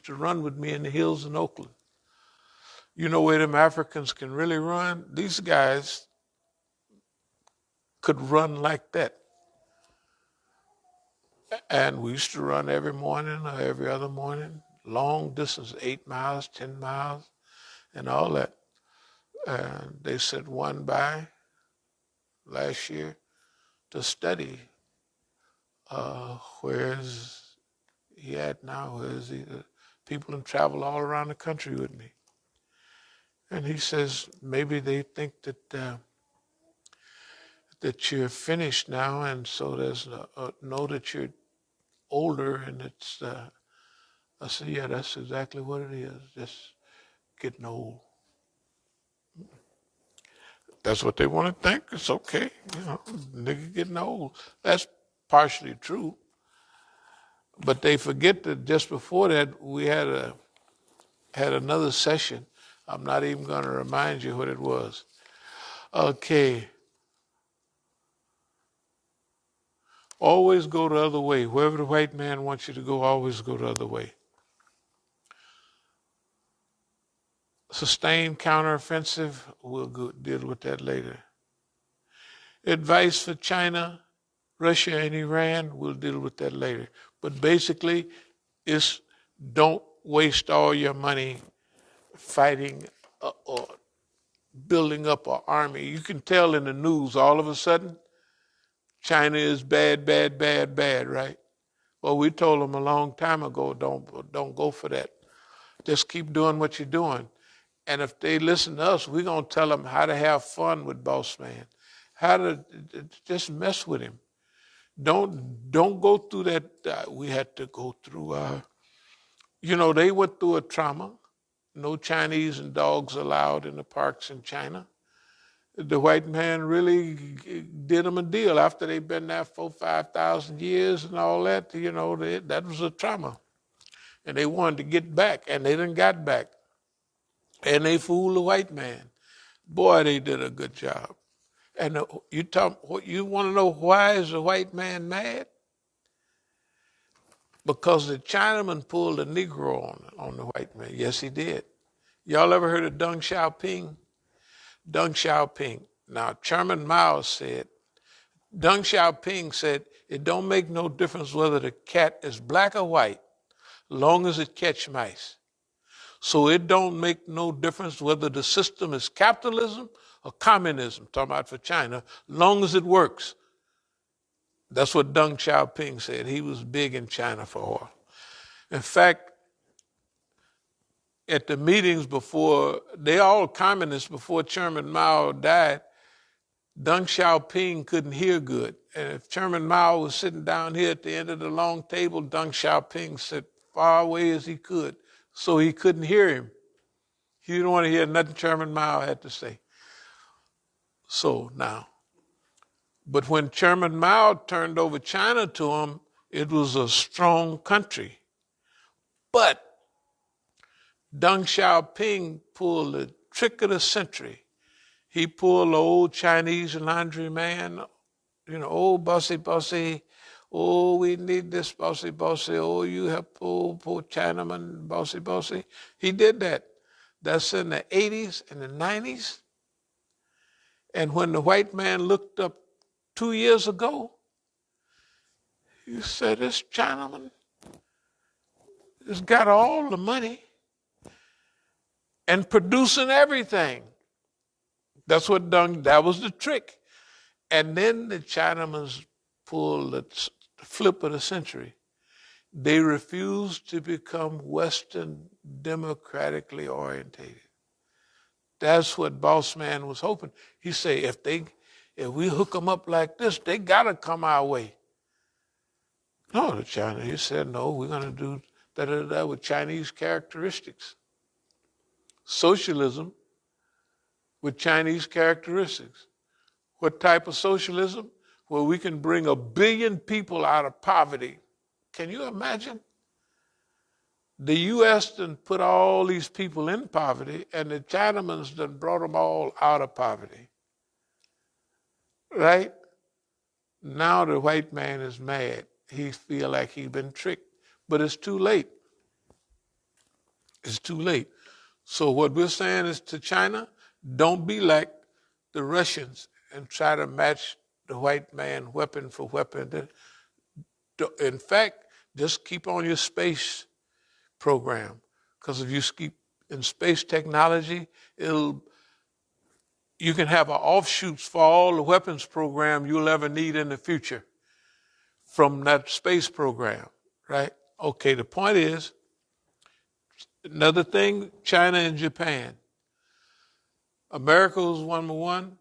used to run with me in the hills in Oakland. You know where them Africans can really run? These guys could run like that. And we used to run every morning or every other morning, long distance, 8 miles, 10 miles, and all that. And they sent one by last year to study where's he at now, where's he? People can travel all around the country with me. And he says maybe they think that you're finished now, and so there's know that you're older, and it's. I said, yeah, that's exactly what it is. Just getting old. That's what they want to think. It's okay, nigga getting old. That's partially true, but they forget that just before that we had another session. I'm not even going to remind you what it was. Okay. Always go the other way. Wherever the white man wants you to go, always go the other way. Sustained counteroffensive, we'll deal with that later. Advice for China, Russia, and Iran, we'll deal with that later. But basically, it's don't waste all your money fighting or building up an army. You can tell in the news all of a sudden, China is bad, bad, bad, bad, right? Well, we told them a long time ago, don't go for that. Just keep doing what you're doing. And if they listen to us, we're going to tell them how to have fun with Boss Man, how to just mess with him. Don't go through that. We had to go through, they went through a trauma. No Chinese and dogs allowed in the parks in China. The white man really did them a deal after they'd been there for 5,000 years and all that. That was a trauma. And they wanted to get back, and they done got back. And they fooled the white man. Boy, they did a good job. And you want to know why is the white man mad? Because the Chinaman pulled a Negro on the white man. Yes, he did. Y'all ever heard of Deng Xiaoping? Deng Xiaoping. Now, Chairman Mao said, Deng Xiaoping said, it don't make no difference whether the cat is black or white, long as it catch mice. So it don't make no difference whether the system is capitalism or communism, talking about for China, long as it works. That's what Deng Xiaoping said. He was big in China for a while. In fact, at the meetings before, they all communists before Chairman Mao died, Deng Xiaoping couldn't hear good. And if Chairman Mao was sitting down here at the end of the long table, Deng Xiaoping sat far away as he could, so he couldn't hear him. He didn't want to hear nothing Chairman Mao had to say. So now, but when Chairman Mao turned over China to him, it was a strong country. But Deng Xiaoping pulled the trick of the century. He pulled the old Chinese laundry man, oh, bossy, oh, we need this bossy, oh, you have poor Chinaman, bossy. He did that. That's in the 80s and the 90s. And when the white man looked up 2 years ago, he said, this Chinaman has got all the money and producing everything. That was the trick. And then the Chinamans pulled the flip of the century. They refused to become Western democratically orientated. That's what Boss Man was hoping. He said, if we hook them up like this, they gotta come our way. No, he said, no, we're gonna do that with Chinese characteristics. Socialism with Chinese characteristics. What type of socialism? Where we can bring 1 billion people out of poverty. Can you imagine? The U.S. done put all these people in poverty, and the Chinamans done brought them all out of poverty. Right? Now the white man is mad. He feel like he's been tricked, but it's too late. It's too late. So what we're saying is to China, don't be like the Russians and try to match the white man weapon for weapon. In fact, just keep on your space program. Because if you keep in space technology, you can have offshoots for all the weapons program you'll ever need in the future from that space program, right? Okay, the point is, another thing, China and Japan. America was number one.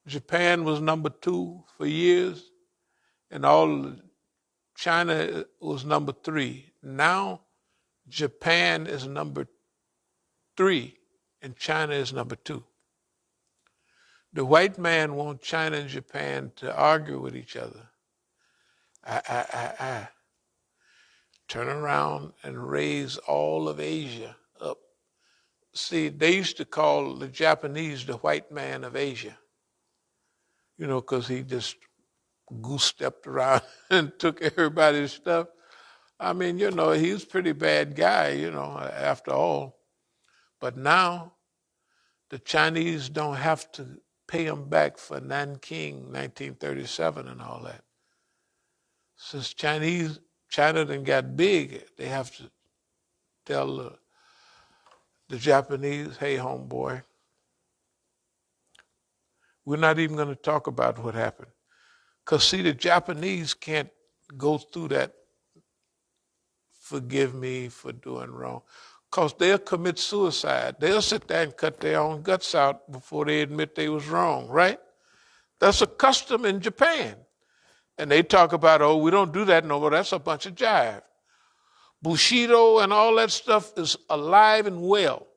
Japan was number two for years. And China was number three. Now, Japan is number three and China is number two. The white man wants China and Japan to argue with each other. Turn around and raise all of Asia up. See, they used to call the Japanese the white man of Asia, because he just goose-stepped around and took everybody's stuff. I mean, he was a pretty bad guy, after all. But now the Chinese don't have to pay him back for Nanking, 1937 and all that. Since China done got big, they have to tell the Japanese, hey, homeboy, we're not even going to talk about what happened. Because, see, the Japanese can't go through that, forgive me for doing wrong. Because they'll commit suicide. They'll sit there and cut their own guts out before they admit they was wrong, right? That's a custom in Japan. And they talk about, oh, we don't do that no more. That's a bunch of jive. Bushido and all that stuff is alive and well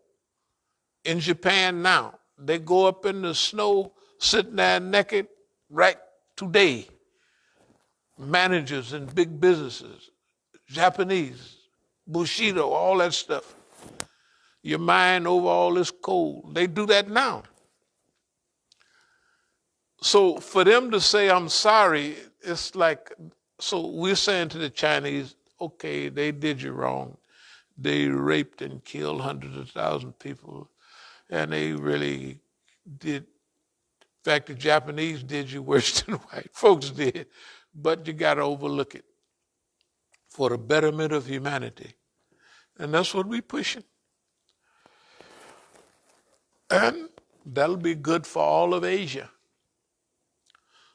in Japan now. They go up in the snow, sitting there naked, right today. Managers in big businesses, Japanese, Bushido, all that stuff. Your mind over all this cold. They do that now. So for them to say, I'm sorry, it's like, so we're saying to the Chinese, okay, they did you wrong. They raped and killed hundreds of thousands of people, and they really did. In fact, the Japanese did you worse than the white folks did, but you got to overlook it for the betterment of humanity. And that's what we're pushing. And that'll be good for all of Asia.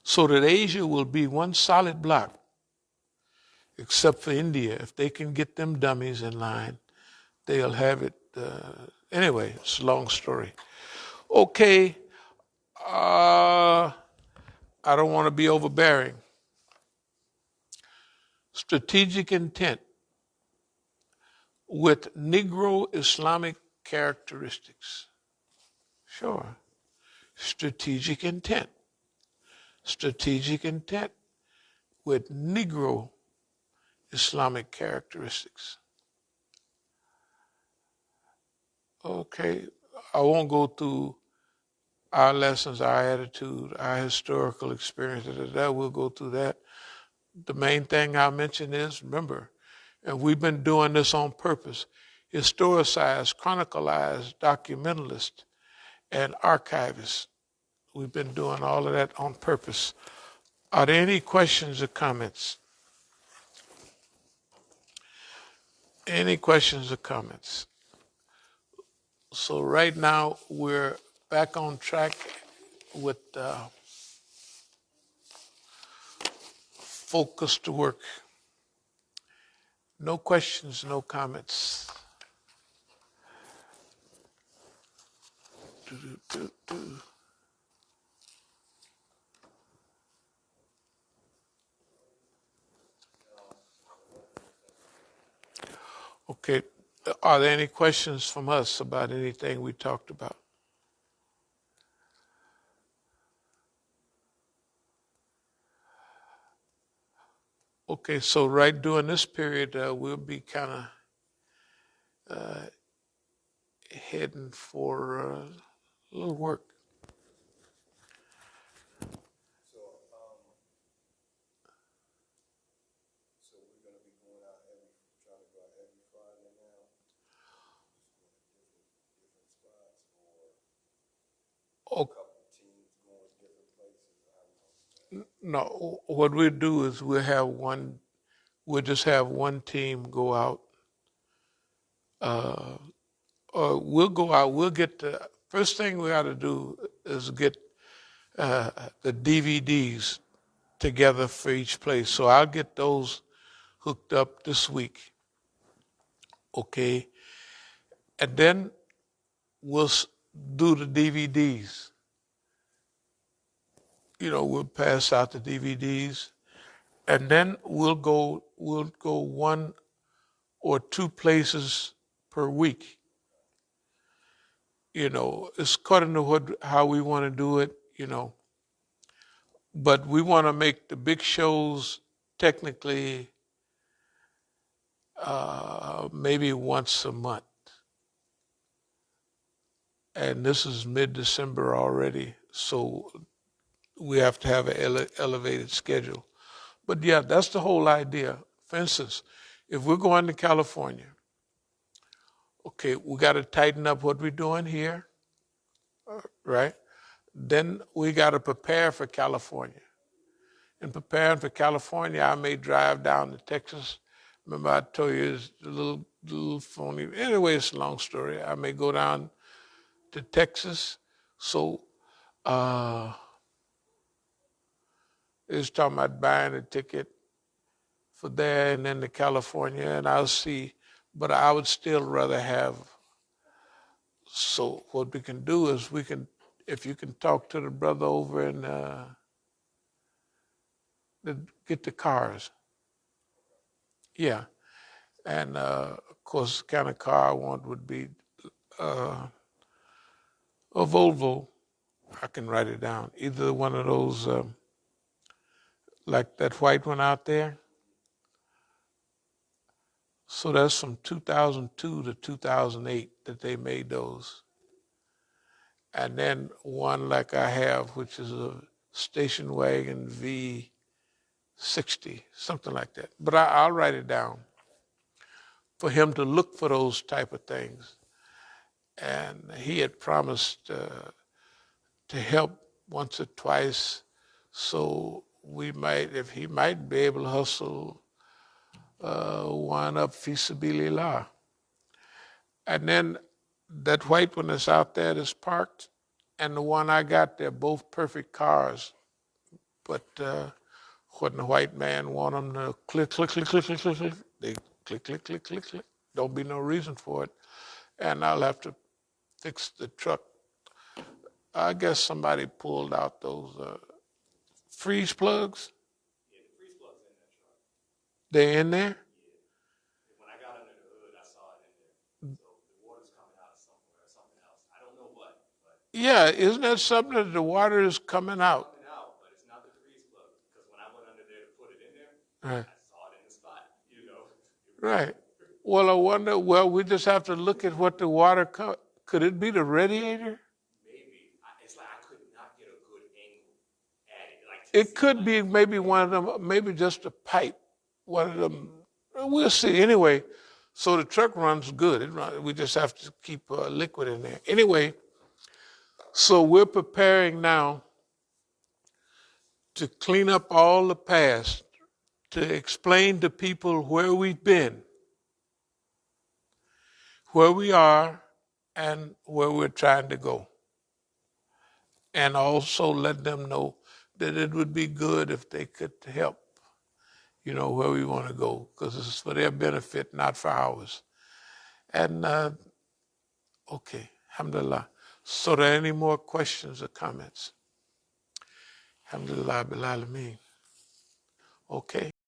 So that Asia will be one solid block, except for India. If they can get them dummies in line, they'll have it. Anyway, it's a long story. Okay, I don't want to be overbearing. Strategic intent with Negro Islamic characteristics. Sure. Strategic intent. Strategic intent with Negro Islamic characteristics. Okay, I won't go through our lessons, our attitude, our historical experiences. We'll go through that. The main thing I'll mention is, remember, and we've been doing this on purpose, historicize, chronicleize, documentalist, and archivist. We've been doing all of that on purpose. Are there any questions or comments? Any questions or comments? So right now we're back on track with focused work. No questions, no comments. Okay, are there any questions from us about anything we talked about? Okay, so right during this period, we'll be kind of heading for a little work. No, what we'll do is we'll just have one team go out, uh, or we'll go out, we'll get first thing we ought to do is get the DVDs together for each place. So I'll get those hooked up this week, okay? And then we'll do the DVDs. We'll pass out the DVDs, and then we'll go one or two places per week. It's according to how we want to do it. But we want to make the big shows technically maybe once a month. And this is mid-December already, so we have to have an elevated schedule. But yeah, that's the whole idea. For instance, if we're going to California, okay, we got to tighten up what we're doing here, right? Then we got to prepare for California. In preparing for California, I may drive down to Texas. Remember I told you it's a little phony. Anyway, it's a long story. I may go down to Texas. So it's talking about buying a ticket for there and then to California, and I'll see. But I would still rather have. So what we can do is if you can talk to the brother over and get the cars. Yeah. And of course, the kind of car I want would be a Volvo. I can write it down. Either one of those, like that white one out there. So that's from 2002 to 2008 that they made those. And then one like I have, which is a station wagon V60, something like that. But I'll write it down for him to look for those type of things. And he had promised to help once or twice, so if he might be able to hustle one up fi sabilillah. And then that white one that's out there that's parked, and the one I got, they're both perfect cars. But when the white man want them to click, click, click, click, click, click, click, they click, click, click, click, click. Don't be no reason for it. And I'll have to fix the truck. I guess somebody pulled out those freeze plugs. Yeah, the freeze plug's in that truck. They're in there? Yeah. When I got under the hood, I saw it in there. So the water's coming out of somewhere or something else. I don't know what, but Yeah, isn't that something that the water is coming out? it's coming out, but it's not the freeze plug. Because when I went under there to put it in there, Right. I saw it in the spot. Right. Well, I wonder, we just have to look at what the water, could it be the radiator? Maybe. It's like I could not get a good angle at it. It could be maybe one of them, maybe just a pipe. One of them, we'll see. Anyway, so the truck runs good. We just have to keep liquid in there. Anyway, so we're preparing now to clean up all the past, to explain to people where we've been, where we are, and where we're trying to go. And also let them know that it would be good if they could help, where we want to go, because this is for their benefit, not for ours. And, okay, alhamdulillah. So are there any more questions or comments? Alhamdulillah bil alameen. Okay.